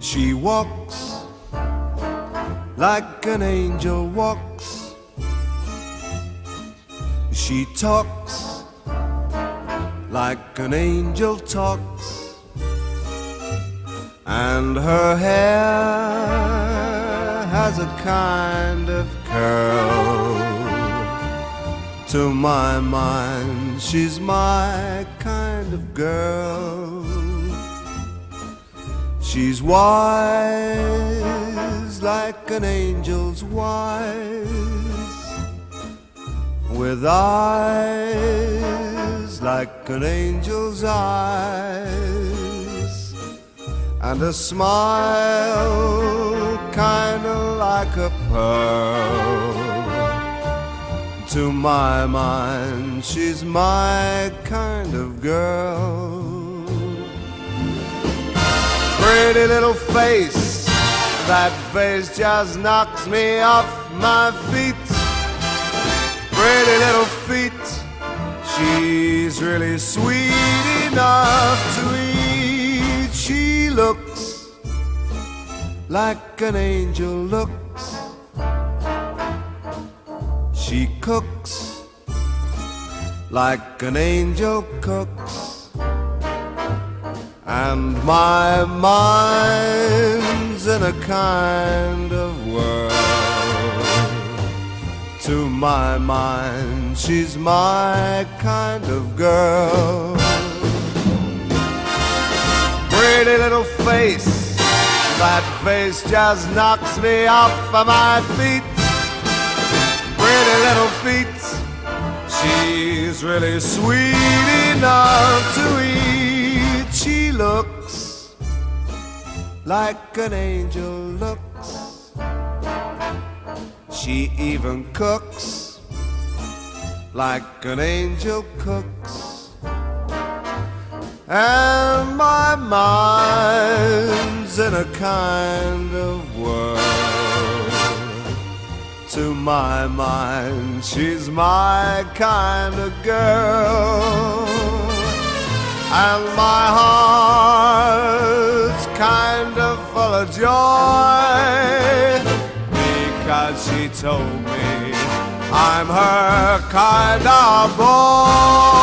She walks like an angel walks. She talks like an angel talks. And her hair has a kind of curl. To my mind, she's my kind of girl. She's wise like an angel's wise, with eyes like an angel's eyes, and a smile kinda like a pearl. To my mind, she's my kind of girl. Pretty little face, that face just knocks me off my feet. Pretty little feet, she's really sweet enough to eat. She looks like an angel looks. She cooks like an angel cooks. And my mind's in a kind of whirl. To my mind, she's my kind of girl. Pretty little face, that face just knocks me off of my feet. Pretty little feet, she's really sweet enough to eat. She looks like an angel looks. She even cooks like an angel cooks. And my mind's in a kind of whirl. To my mind, she's my kind of girl. And my heart's kind of full of joy, because she told me I'm her kind of boy.